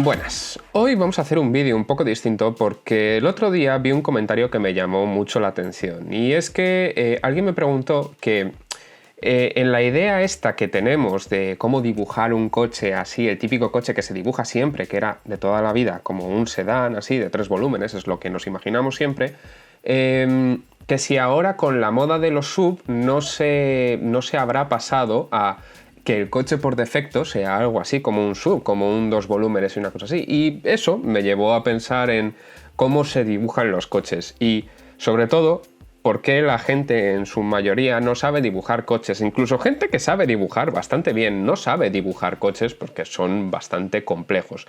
Buenas, hoy vamos a hacer un vídeo un poco distinto porque el otro día vi un comentario que me llamó mucho la atención y es que alguien me preguntó que en la idea esta que tenemos de cómo dibujar un coche así, el típico coche que se dibuja siempre, que era de toda la vida como un sedán así de 3 volúmenes, es lo que nos imaginamos siempre, que si ahora con la moda de los SUV no se habrá pasado a que el coche por defecto sea algo así como un SUV, como un 2 volúmenes y una cosa así. Y eso me llevó a pensar en cómo se dibujan los coches y, sobre todo, por qué la gente en su mayoría no sabe dibujar coches. Incluso gente que sabe dibujar bastante bien no sabe dibujar coches porque son bastante complejos.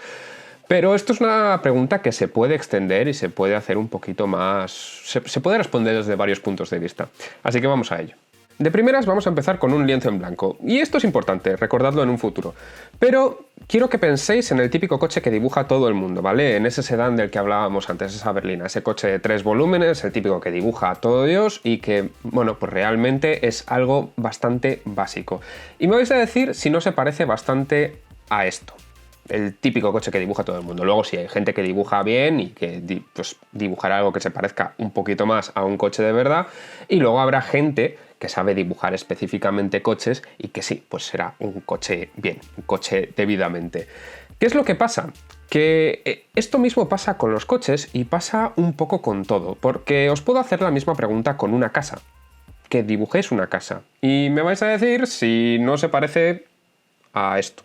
Pero esto es una pregunta que se puede extender y se puede hacer un poquito más... Se puede responder desde varios puntos de vista. Así que vamos a ello. De primeras vamos a empezar con un lienzo en blanco, y esto es importante, recordadlo en un futuro. Pero quiero que penséis en el típico coche que dibuja todo el mundo, ¿vale? En ese sedán del que hablábamos antes, esa berlina, ese coche de 3 volúmenes, el típico que dibuja a todo Dios y que, bueno, pues realmente es algo bastante básico. Y me vais a decir si no se parece bastante a esto. El típico coche que dibuja todo el mundo. Luego sí, hay gente que dibuja bien y que pues, dibujará algo que se parezca un poquito más a un coche de verdad. Y luego habrá gente que sabe dibujar específicamente coches y que sí, pues será un coche bien, un coche debidamente. ¿Qué es lo que pasa? Que esto mismo pasa con los coches y pasa un poco con todo. Porque os puedo hacer la misma pregunta con una casa. Que dibujéis una casa. Y me vais a decir si no se parece a esto.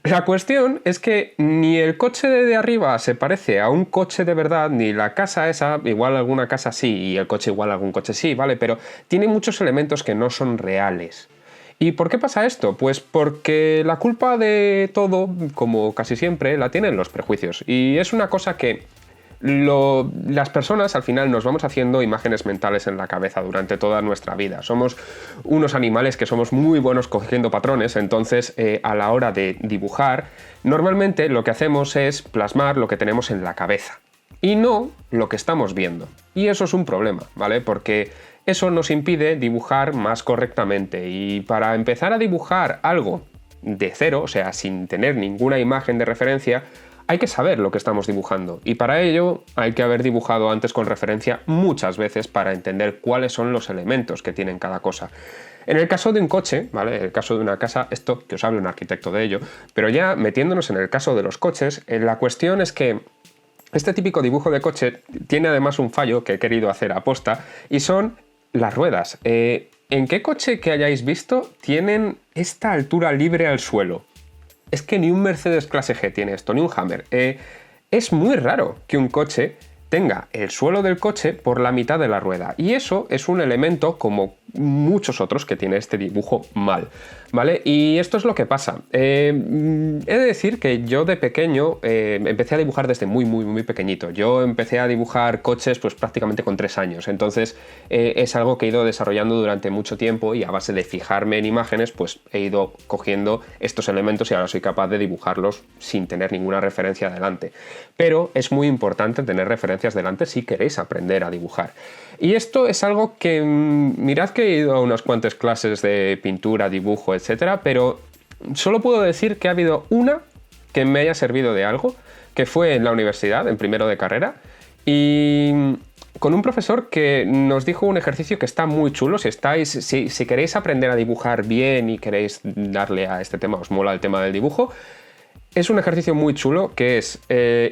La cuestión es que ni el coche de arriba se parece a un coche de verdad, ni la casa esa, igual alguna casa sí, y el coche igual algún coche sí, ¿vale? Pero tiene muchos elementos que no son reales. ¿Y por qué pasa esto? Pues porque la culpa de todo, como casi siempre, la tienen los prejuicios. Y es una cosa que las personas al final nos vamos haciendo imágenes mentales en la cabeza durante toda nuestra vida. Somos unos animales que somos muy buenos cogiendo patrones, entonces a la hora de dibujar, normalmente lo que hacemos es plasmar lo que tenemos en la cabeza y no lo que estamos viendo. Y eso es un problema, ¿vale? Porque eso nos impide dibujar más correctamente, y para empezar a dibujar algo de cero, o sea, sin tener ninguna imagen de referencia, hay que saber lo que estamos dibujando, y para ello hay que haber dibujado antes con referencia muchas veces para entender cuáles son los elementos que tienen cada cosa. En el caso de un coche, ¿vale? En el caso de una casa, esto que os hable un arquitecto de ello, pero ya metiéndonos en el caso de los coches, la cuestión es que este típico dibujo de coche tiene además un fallo que he querido hacer aposta, y son las ruedas. ¿En qué coche que hayáis visto tienen esta altura libre al suelo? Es que ni un Mercedes clase G tiene esto, ni un Hammer. Es muy raro que un coche tenga el suelo del coche por la mitad de la rueda. Y eso es un elemento, como muchos otros, que tiene este dibujo mal, ¿vale? Y esto es lo que pasa. He de decir que yo de pequeño empecé a dibujar desde muy pequeñito. Yo empecé a dibujar coches pues prácticamente con 3 años. Entonces es algo que he ido desarrollando durante mucho tiempo, y a base de fijarme en imágenes pues he ido cogiendo estos elementos y ahora soy capaz de dibujarlos sin tener ninguna referencia delante. Pero es muy importante tener referencias delante si queréis aprender a dibujar. Y esto es algo que mirad que he ido a unas cuantas clases de pintura, dibujo, etcétera, pero solo puedo decir que ha habido una que me haya servido de algo, que fue en la universidad, en primero de carrera, y con un profesor que nos dijo un ejercicio que está muy chulo. Si queréis aprender a dibujar bien y queréis darle a este tema, os mola el tema del dibujo, es un ejercicio muy chulo que es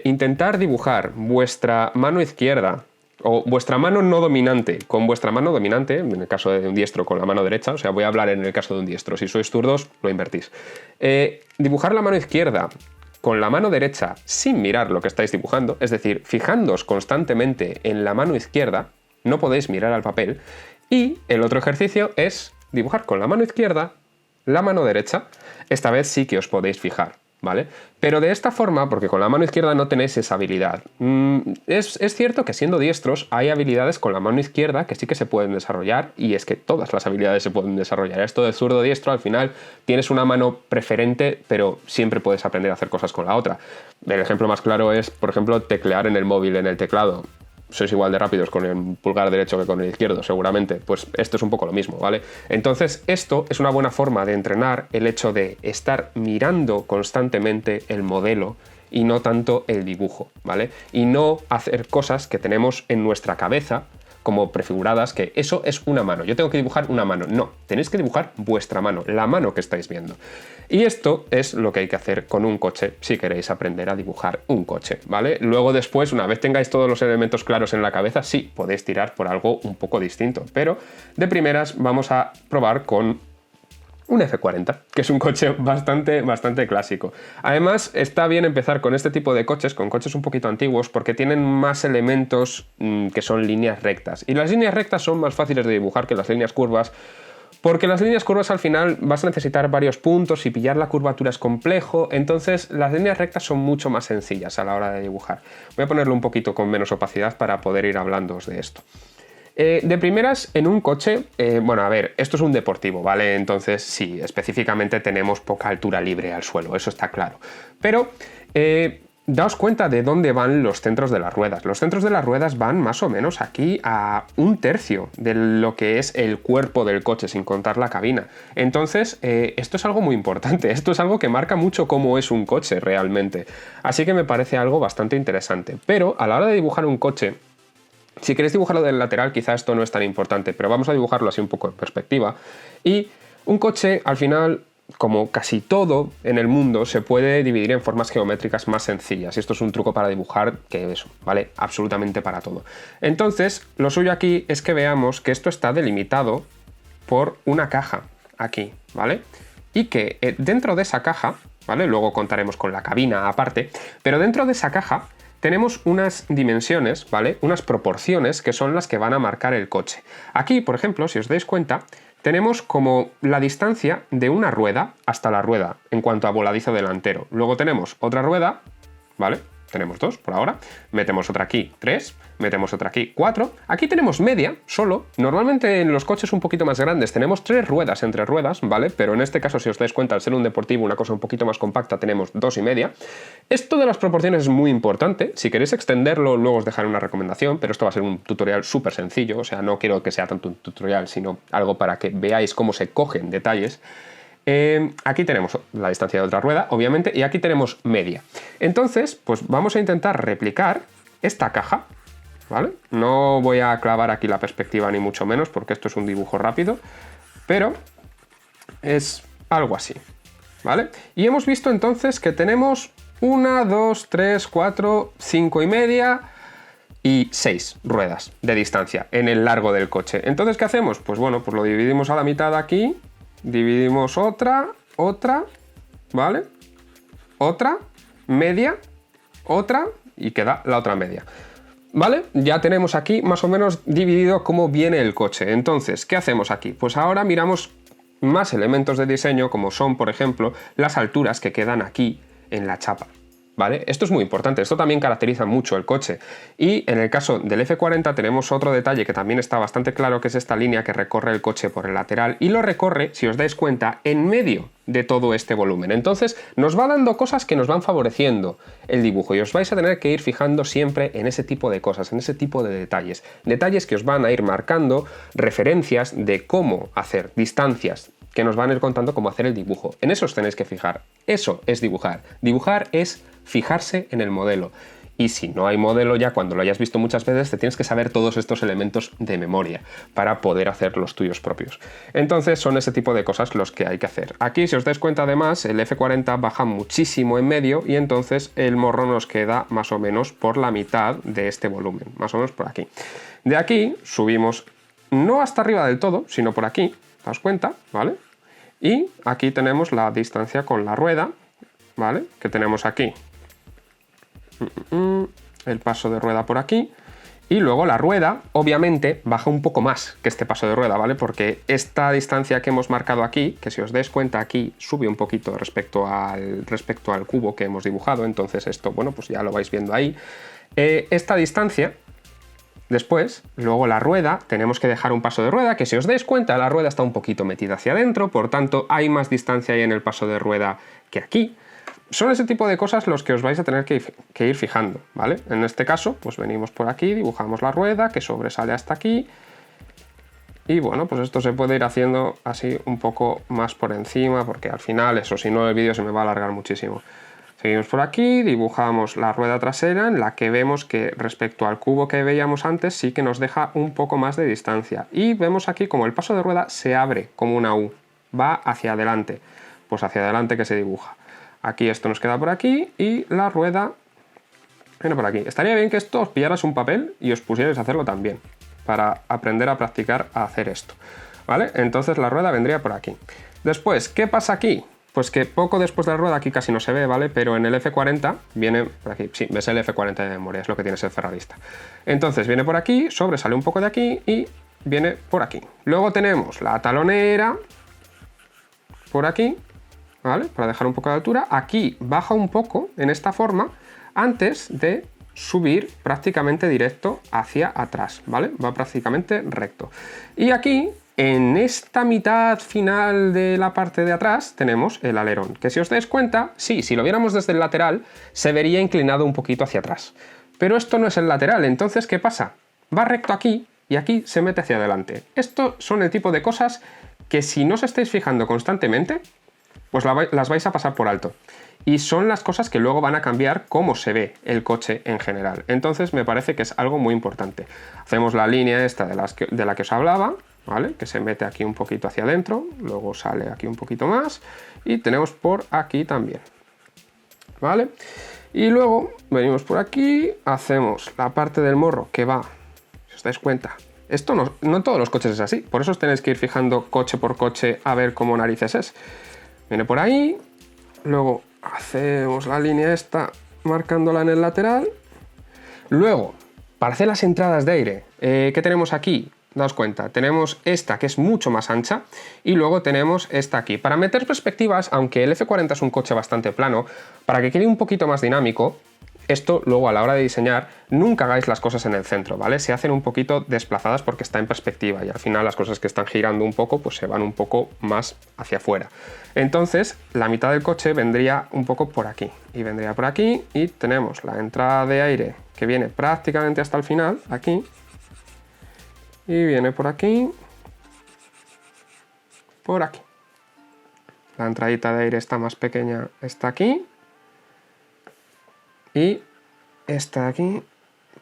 intentar dibujar vuestra mano izquierda o vuestra mano no dominante con vuestra mano dominante, en el caso de un diestro con la mano derecha, o sea, voy a hablar en el caso de un diestro, si sois zurdos lo invertís. Dibujar la mano izquierda con la mano derecha sin mirar lo que estáis dibujando, es decir, fijándoos constantemente en la mano izquierda, no podéis mirar al papel. Y el otro ejercicio es dibujar con la mano izquierda la mano derecha, esta vez sí que os podéis fijar, ¿vale? Pero de esta forma, porque con la mano izquierda no tenéis esa habilidad. Es cierto que siendo diestros hay habilidades con la mano izquierda que sí que se pueden desarrollar, y es que todas las habilidades se pueden desarrollar. Esto de zurdo-diestro, al final tienes una mano preferente, pero siempre puedes aprender a hacer cosas con la otra. El ejemplo más claro es, por ejemplo, teclear en el móvil, en el teclado. Sois igual de rápidos con el pulgar derecho que con el izquierdo, seguramente. Pues esto es un poco lo mismo, ¿vale? Entonces, esto es una buena forma de entrenar el hecho de estar mirando constantemente el modelo y no tanto el dibujo, ¿vale? Y no hacer cosas que tenemos en nuestra cabeza como prefiguradas, que eso es una mano, yo tengo que dibujar una mano. No, tenéis que dibujar vuestra mano, la mano que estáis viendo. Y esto es lo que hay que hacer con un coche si queréis aprender a dibujar un coche, ¿vale? Luego después, una vez tengáis todos los elementos claros en la cabeza, sí, podéis tirar por algo un poco distinto, pero de primeras vamos a probar con un F40, que es un coche bastante clásico. Además, está bien empezar con este tipo de coches, con coches un poquito antiguos, porque tienen más elementos que son líneas rectas. Y las líneas rectas son más fáciles de dibujar que las líneas curvas, porque las líneas curvas al final vas a necesitar varios puntos y pillar la curvatura es complejo, entonces las líneas rectas son mucho más sencillas a la hora de dibujar. Voy a ponerlo un poquito con menos opacidad para poder ir hablándoos de esto. De primeras, en un coche, bueno, a ver, esto es un deportivo, ¿vale? Entonces, sí, específicamente tenemos poca altura libre al suelo, eso está claro. Pero, daos cuenta de dónde van los centros de las ruedas. Los centros de las ruedas van más o menos aquí a 1/3 de lo que es el cuerpo del coche, sin contar la cabina. Entonces, esto es algo muy importante, esto es algo que marca mucho cómo es un coche realmente. Así que me parece algo bastante interesante. Pero, a la hora de dibujar un coche, si queréis dibujarlo del lateral, quizá esto no es tan importante, pero vamos a dibujarlo así un poco en perspectiva. Y un coche, al final, como casi todo en el mundo, se puede dividir en formas geométricas más sencillas. Y esto es un truco para dibujar que eso, ¿vale? Absolutamente para todo. Entonces, lo suyo aquí es que veamos que esto está delimitado por una caja, aquí, ¿vale? Y que dentro de esa caja, ¿vale? Luego contaremos con la cabina aparte, pero dentro de esa caja tenemos unas dimensiones, ¿vale? Unas proporciones que son las que van a marcar el coche. Aquí, por ejemplo, si os dais cuenta, tenemos como la distancia de una rueda hasta la rueda en cuanto a voladizo delantero. Luego tenemos otra rueda, ¿vale? Tenemos 2 por ahora, metemos otra aquí 3, metemos otra aquí 4, aquí tenemos media solo, normalmente en los coches un poquito más grandes tenemos 3 ruedas entre ruedas, ¿vale? Pero en este caso, si os dais cuenta, al ser un deportivo, una cosa un poquito más compacta, tenemos 2,5. Esto de las proporciones es muy importante, si queréis extenderlo luego os dejaré una recomendación, pero esto va a ser un tutorial súper sencillo, o sea, no quiero que sea tanto un tutorial, sino algo para que veáis cómo se cogen detalles. Aquí tenemos la distancia de otra rueda, obviamente, y aquí tenemos media. Entonces, pues vamos a intentar replicar esta caja, ¿vale? No voy a clavar aquí la perspectiva ni mucho menos, porque esto es un dibujo rápido, pero es algo así, ¿vale? Y hemos visto entonces que tenemos 1, 2, 3, 4, 5,5 y 6 ruedas de distancia en el largo del coche. Entonces, ¿qué hacemos? Pues bueno, pues lo dividimos a la mitad aquí. Dividimos otra, ¿vale? Otra, media, otra y queda la otra media. ¿Vale? Ya tenemos aquí más o menos dividido cómo viene el coche. Entonces, ¿qué hacemos aquí? Pues ahora miramos más elementos de diseño como son, por ejemplo, las alturas que quedan aquí en la chapa. ¿Vale? Esto es muy importante, esto también caracteriza mucho el coche. Y en el caso del F40 tenemos otro detalle que también está bastante claro, que es esta línea que recorre el coche por el lateral y lo recorre, si os dais cuenta, en medio de todo este volumen. Entonces nos va dando cosas que nos van favoreciendo el dibujo y os vais a tener que ir fijando siempre en ese tipo de cosas, en ese tipo de detalles. Detalles que os van a ir marcando referencias de cómo hacer distancias, que nos van a ir contando cómo hacer el dibujo. En eso os tenéis que fijar. Eso es dibujar. Dibujar es fijarse en el modelo. Y si no hay modelo, ya cuando lo hayas visto muchas veces, te tienes que saber todos estos elementos de memoria para poder hacer los tuyos propios. Entonces son ese tipo de cosas los que hay que hacer. Aquí, si os dais cuenta además, el F40 baja muchísimo en medio y entonces el morro nos queda más o menos por la mitad de este volumen, más o menos por aquí. De aquí subimos no hasta arriba del todo, sino por aquí, ¿os cuenta? ¿Vale? Y aquí tenemos la distancia con la rueda, ¿vale? Que tenemos aquí el paso de rueda por aquí. Y luego la rueda, obviamente, baja un poco más que este paso de rueda, ¿vale? Porque esta distancia que hemos marcado aquí, que si os dais cuenta aquí, sube un poquito respecto al cubo que hemos dibujado. Entonces esto, bueno, pues ya lo vais viendo ahí. Esta distancia, después, luego la rueda, tenemos que dejar un paso de rueda, que si os dais cuenta, la rueda está un poquito metida hacia adentro, por tanto, hay más distancia ahí en el paso de rueda que aquí. Son ese tipo de cosas los que os vais a tener que ir fijando, ¿vale? En este caso, pues venimos por aquí, dibujamos la rueda, que sobresale hasta aquí. Y bueno, pues esto se puede ir haciendo así un poco más por encima, porque al final, eso, si no el vídeo se me va a alargar muchísimo. Seguimos por aquí, dibujamos la rueda trasera en la que vemos que respecto al cubo que veíamos antes sí que nos deja un poco más de distancia. Y vemos aquí como el paso de rueda se abre como una U, va hacia adelante, pues hacia adelante que se dibuja. Aquí esto nos queda por aquí y la rueda viene por aquí. Estaría bien que esto os pillaras un papel y os pusierais a hacerlo también, para aprender a practicar a hacer esto, ¿vale? Entonces la rueda vendría por aquí. Después, ¿qué pasa aquí? Pues que poco después de la rueda, aquí casi no se ve, ¿vale? Pero en el F40 viene por aquí, sí, ves el F40 de memoria, es lo que tiene el ferrarista. Entonces viene por aquí, sobresale un poco de aquí y viene por aquí. Luego tenemos la talonera por aquí, ¿vale? Para dejar un poco de altura. Aquí baja un poco en esta forma antes de subir prácticamente directo hacia atrás, ¿vale? Va prácticamente recto. Y aquí, en esta mitad final de la parte de atrás, tenemos el alerón, que si os dais cuenta, sí, si lo viéramos desde el lateral, se vería inclinado un poquito hacia atrás. Pero esto no es el lateral, entonces, ¿qué pasa? Va recto aquí y aquí se mete hacia adelante. Esto son el tipo de cosas que si no os estáis fijando constantemente, pues las vais a pasar por alto. Y son las cosas que luego van a cambiar cómo se ve el coche en general. Entonces me parece que es algo muy importante. Hacemos la línea esta de la que os hablaba, ¿vale? Que se mete aquí un poquito hacia adentro, luego sale aquí un poquito más y tenemos por aquí también, ¿vale? Y luego venimos por aquí, hacemos la parte del morro que va, si os dais cuenta, esto no en todos los coches es así, por eso os tenéis que ir fijando coche por coche a ver cómo narices es. Viene por ahí, luego hacemos la línea esta marcándola en el lateral. Luego, para hacer las entradas de aire, ¿qué tenemos aquí? Daos cuenta, tenemos esta que es mucho más ancha y luego tenemos esta aquí. Para meter perspectivas, aunque el F40 es un coche bastante plano, para que quede un poquito más dinámico, esto luego a la hora de diseñar nunca hagáis las cosas en el centro, ¿vale? Se hacen un poquito desplazadas porque está en perspectiva y al final las cosas que están girando un poco pues se van un poco más hacia afuera. Entonces la mitad del coche vendría un poco por aquí y vendría por aquí y tenemos la entrada de aire que viene prácticamente hasta el final, aquí, y viene por aquí, por aquí. La entradita de aire está más pequeña, está aquí. Y esta de aquí,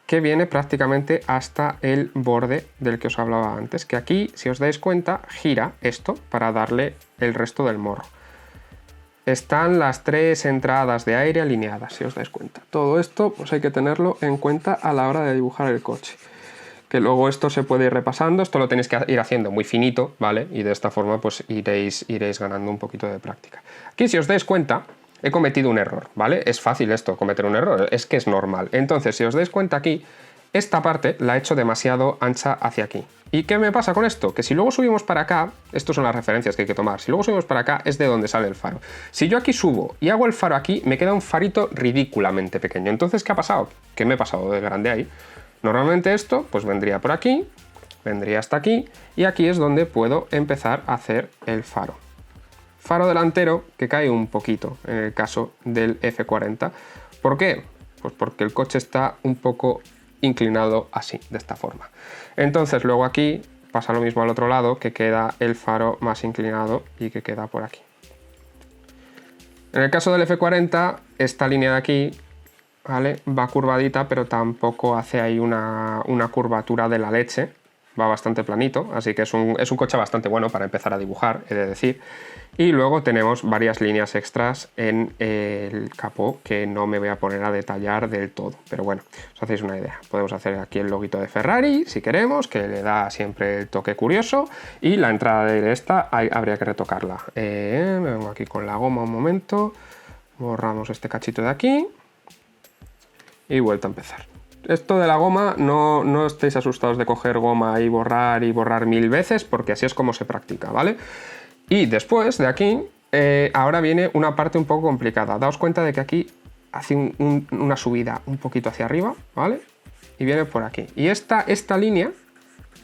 que viene prácticamente hasta el borde del que os hablaba antes, que aquí, si os dais cuenta, gira esto para darle el resto del morro. Están las tres entradas de aire alineadas, si os dais cuenta. Todo esto pues hay que tenerlo en cuenta a la hora de dibujar el coche. Que luego esto se puede ir repasando, esto lo tenéis que ir haciendo muy finito, ¿vale? Y de esta forma pues iréis ganando un poquito de práctica. Aquí, si os dais cuenta, he cometido un error, ¿vale? Es fácil esto, cometer un error, es que es normal. Entonces, si os dais cuenta aquí, esta parte la he hecho demasiado ancha hacia aquí. ¿Y qué me pasa con esto? Que si luego subimos para acá, estas son las referencias que hay que tomar, si luego subimos para acá es de donde sale el faro. Si yo aquí subo y hago el faro aquí, me queda un farito ridículamente pequeño. Entonces, ¿qué ha pasado? ¿Qué me he pasado de grande ahí? Normalmente esto pues vendría por aquí, vendría hasta aquí y aquí es donde puedo empezar a hacer el faro. Faro delantero que cae un poquito en el caso del F40. ¿Por qué? Pues porque el coche está un poco inclinado así, de esta forma. Entonces luego aquí pasa lo mismo al otro lado, que queda el faro más inclinado y que queda por aquí. En el caso del F40, esta línea de aquí, ¿vale?, va curvadita, pero tampoco hace ahí una curvatura de la leche. Va bastante planito, así que es un coche bastante bueno para empezar a dibujar, he de decir. Y luego tenemos varias líneas extras en el capó que no me voy a poner a detallar del todo. Pero bueno, os hacéis una idea. Podemos hacer aquí el loguito de Ferrari, si queremos, que le da siempre el toque curioso. Y la entrada de esta habría que retocarla. Me vengo aquí con la goma un momento. Borramos este cachito de aquí. Y vuelta a empezar. Esto de la goma, no estéis asustados de coger goma y borrar 1000 veces, porque así es como se practica, ¿vale? Y después de aquí, ahora viene una parte un poco complicada. Daos cuenta de que aquí hace una subida un poquito hacia arriba, ¿vale? Y viene por aquí. Y esta línea,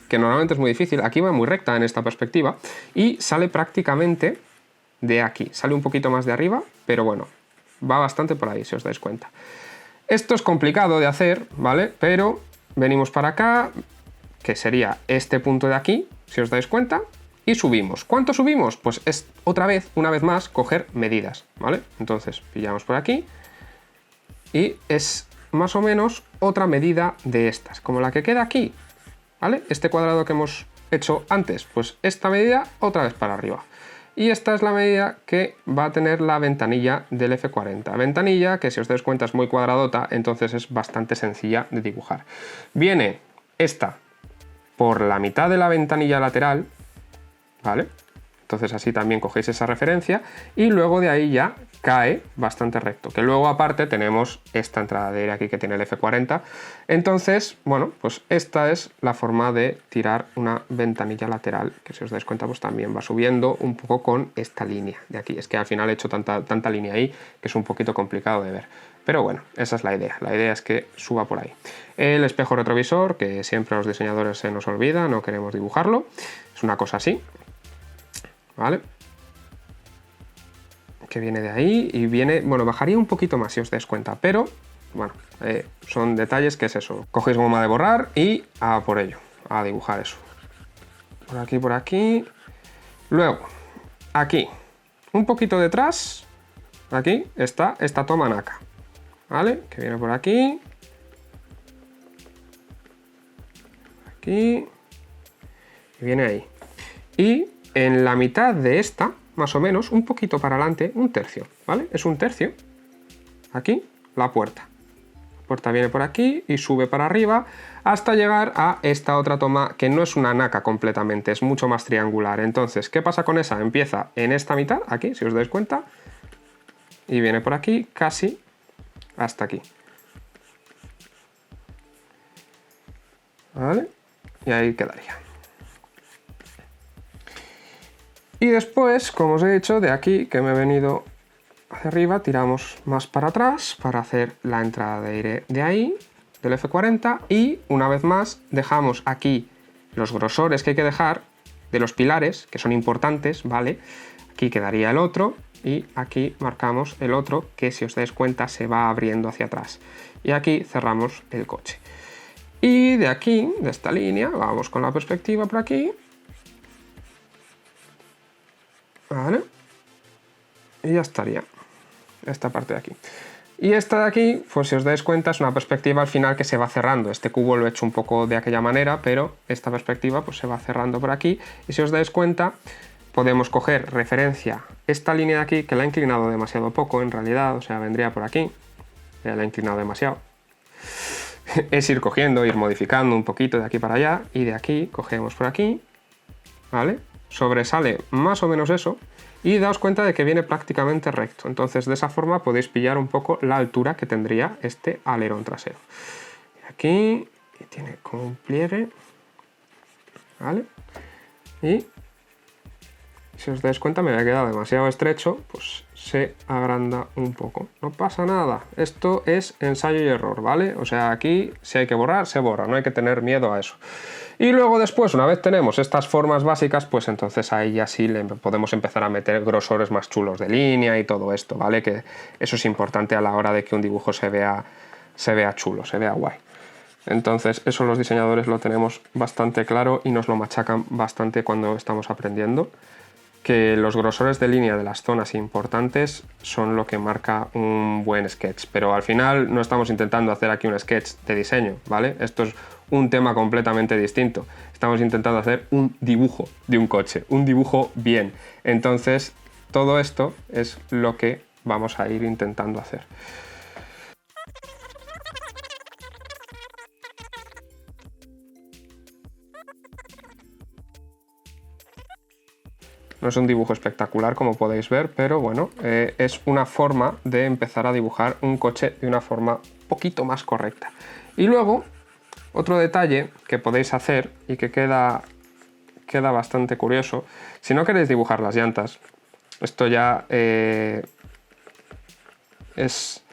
que normalmente es muy difícil, aquí va muy recta en esta perspectiva, y sale prácticamente de aquí. Sale un poquito más de arriba, pero bueno, va bastante por ahí, si os dais cuenta. Esto es complicado de hacer, ¿vale? Pero venimos para acá, que sería este punto de aquí, si os dais cuenta, y subimos. ¿Cuánto subimos? Pues es otra vez, una vez más, coger medidas, ¿vale? Entonces pillamos por aquí y es más o menos otra medida de estas, como la que queda aquí, ¿vale? Este cuadrado que hemos hecho antes, pues esta medida otra vez para arriba. Y esta es la medida que va a tener la ventanilla del F40. Ventanilla que, si os dais cuenta, es muy cuadradota, entonces es bastante sencilla de dibujar. Viene esta por la mitad de la ventanilla lateral, ¿vale? Entonces así también cogéis esa referencia y luego de ahí ya cae bastante recto. Que luego aparte tenemos esta entrada de aire aquí que tiene el F40. Entonces, bueno, pues esta es la forma de tirar una ventanilla lateral, que si os dais cuenta pues también va subiendo un poco con esta línea de aquí. Es que al final he hecho tanta línea ahí que es un poquito complicado de ver. Pero bueno, esa es la idea. La idea es que suba por ahí. El espejo retrovisor, que siempre a los diseñadores se nos olvida, no queremos dibujarlo. Es una cosa así, ¿vale? Que viene de ahí y viene, bueno, bajaría un poquito más si os dais cuenta, pero bueno, son detalles que es eso. Cogéis goma de borrar y a por ello, a dibujar eso. Por aquí. Luego, aquí, un poquito detrás, aquí está esta toma naca, ¿vale? Que viene por aquí. Aquí. Y viene ahí. Y en la mitad de esta, más o menos, un poquito para adelante, un tercio, ¿vale? Es un tercio. Aquí, la puerta. La puerta viene por aquí y sube para arriba hasta llegar a esta otra toma que no es una naca completamente, es mucho más triangular. Entonces, ¿qué pasa con esa? Empieza en esta mitad, aquí, si os dais cuenta, y viene por aquí casi hasta aquí. ¿Vale? Y ahí quedaría. Y después, como os he dicho, de aquí que me he venido hacia arriba, tiramos más para atrás para hacer la entrada de aire de ahí, del F40, y una vez más dejamos aquí los grosores que hay que dejar de los pilares, que son importantes, ¿vale? Aquí quedaría el otro y aquí marcamos el otro que, si os dais cuenta, se va abriendo hacia atrás. Y aquí cerramos el coche. Y de aquí, de esta línea, vamos con la perspectiva por aquí. ¿Vale? Y ya estaría esta parte de aquí. Y esta de aquí, pues si os dais cuenta, es una perspectiva al final que se va cerrando. Este cubo lo he hecho un poco de aquella manera, pero esta perspectiva pues se va cerrando por aquí. Y si os dais cuenta, podemos coger referencia esta línea de aquí, que la he inclinado demasiado poco en realidad, o sea, vendría por aquí. Ya la he inclinado demasiado. Es ir cogiendo, ir modificando un poquito de aquí para allá, y de aquí cogemos por aquí, ¿vale? Sobresale más o menos eso, y daos cuenta de que viene prácticamente recto. Entonces, de esa forma podéis pillar un poco la altura que tendría este alerón trasero. Aquí, y tiene como un pliegue, ¿vale? Y si os dais cuenta, me había quedado demasiado estrecho, pues se agranda un poco. No pasa nada, esto es ensayo y error, ¿vale? O sea, aquí si hay que borrar, se borra, no hay que tener miedo a eso. Y luego después, una vez tenemos estas formas básicas, pues entonces ahí ya sí le podemos empezar a meter grosores más chulos de línea y todo esto, ¿vale? Que eso es importante a la hora de que un dibujo se vea chulo, se vea guay. Entonces eso los diseñadores lo tenemos bastante claro y nos lo machacan bastante cuando estamos aprendiendo, que los grosores de línea de las zonas importantes son lo que marca un buen sketch, pero al final no estamos intentando hacer aquí un sketch de diseño, ¿vale? Esto es un tema completamente distinto. Estamos intentando hacer un dibujo de un coche, un dibujo bien. Entonces, todo esto es lo que vamos a ir intentando hacer. No es un dibujo espectacular, como podéis ver, pero bueno, es una forma de empezar a dibujar un coche de una forma un poquito más correcta. Y luego, otro detalle que podéis hacer y que queda bastante curioso, si no queréis dibujar las llantas, esto ya es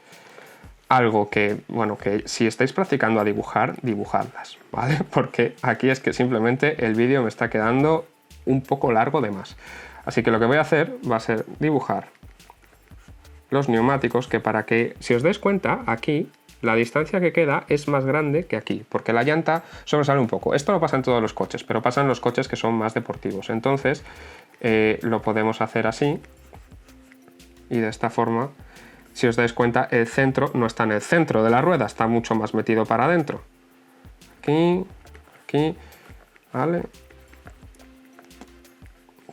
algo que, bueno, que si estáis practicando a dibujar, dibujadlas, ¿vale? Porque aquí es que simplemente el vídeo me está quedando un poco largo de más. Así que lo que voy a hacer va a ser dibujar los neumáticos, que para que, si os dais cuenta, aquí la distancia que queda es más grande que aquí, porque la llanta sobresale un poco. Esto no pasa en todos los coches, pero pasa en los coches que son más deportivos. Entonces lo podemos hacer así y de esta forma, si os dais cuenta, el centro no está en el centro de la rueda, está mucho más metido para adentro. Aquí, aquí, ¿vale?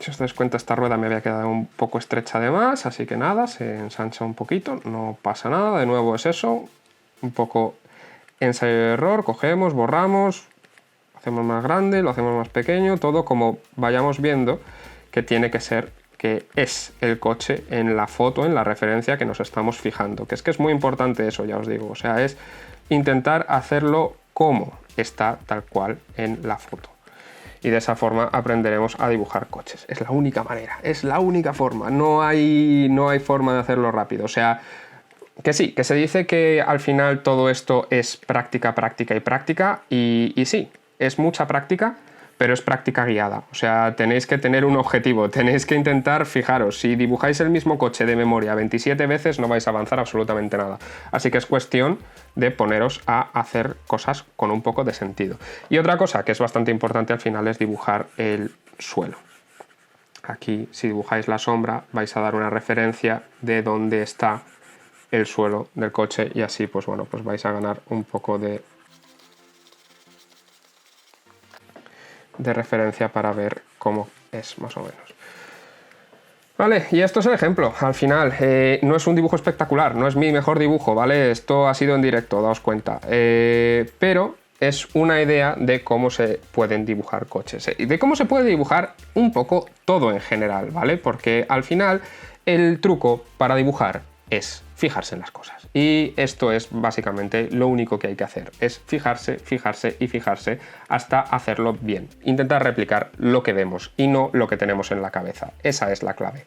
Si os dais cuenta, esta rueda me había quedado un poco estrecha de más, así que nada, se ensancha un poquito, no pasa nada. De nuevo es eso, un poco ensayo y error, cogemos, borramos, lo hacemos más grande, lo hacemos más pequeño, todo como vayamos viendo que tiene que ser, que es el coche en la foto, en la referencia que nos estamos fijando. Que es muy importante eso, ya os digo, o sea, es intentar hacerlo como está tal cual en la foto. Y de esa forma aprenderemos a dibujar coches. Es la única manera, es la única forma. No hay forma de hacerlo rápido. O sea, que sí, que se dice que al final todo esto es práctica, práctica y práctica. Y sí, es mucha práctica, pero es práctica guiada. O sea, tenéis que tener un objetivo, tenéis que intentar fijaros. Si dibujáis el mismo coche de memoria 27 veces, no vais a avanzar absolutamente nada. Así que es cuestión de poneros a hacer cosas con un poco de sentido. Y otra cosa que es bastante importante al final es dibujar el suelo. Aquí, si dibujáis la sombra, vais a dar una referencia de dónde está el suelo del coche y así, pues bueno, pues vais a ganar un poco de referencia para ver cómo es más o menos. Vale, y esto es el ejemplo. Al final, no es un dibujo espectacular, no es mi mejor dibujo, ¿vale? Esto ha sido en directo, daos cuenta. Pero es una idea de cómo se pueden dibujar coches. Y de cómo se puede dibujar un poco todo en general, ¿vale? Porque al final, el truco para dibujar es fijarse en las cosas. Y esto es básicamente lo único que hay que hacer. Es fijarse, fijarse y fijarse hasta hacerlo bien. Intentar replicar lo que vemos y no lo que tenemos en la cabeza. Esa es la clave.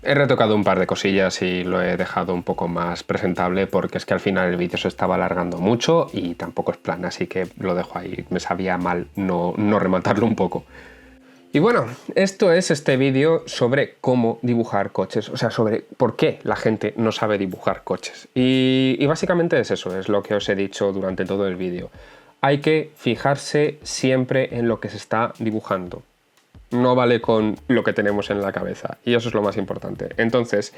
He retocado un par de cosillas y lo he dejado un poco más presentable porque es que al final el vídeo se estaba alargando mucho y tampoco es plan, así que lo dejo ahí. Me sabía mal no rematarlo un poco. Y bueno, esto es este vídeo sobre cómo dibujar coches, o sea, sobre por qué la gente no sabe dibujar coches. Y básicamente es eso, es lo que os he dicho durante todo el vídeo. Hay que fijarse siempre en lo que se está dibujando. No vale con lo que tenemos en la cabeza, y eso es lo más importante. Entonces,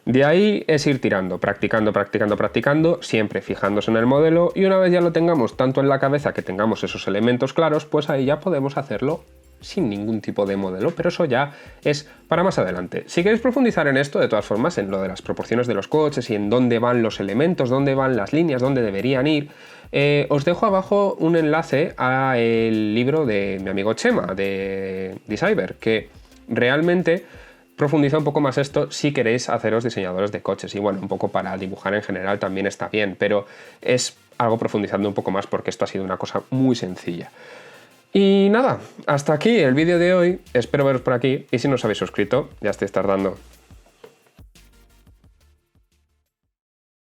de ahí es ir tirando, practicando, practicando, practicando, siempre fijándose en el modelo, y una vez ya lo tengamos tanto en la cabeza que tengamos esos elementos claros, pues ahí ya podemos hacerlo sin ningún tipo de modelo, pero eso ya es para más adelante. Si queréis profundizar en esto, de todas formas, en lo de las proporciones de los coches y en dónde van los elementos, dónde van las líneas, dónde deberían ir, os dejo abajo un enlace al libro de mi amigo Chema, de Cyber, que realmente profundiza un poco más esto si queréis haceros diseñadores de coches. Y bueno, un poco para dibujar en general también está bien, pero es algo profundizando un poco más porque esto ha sido una cosa muy sencilla. Y nada, hasta aquí el vídeo de hoy, espero veros por aquí y si no os habéis suscrito, ya estáis tardando.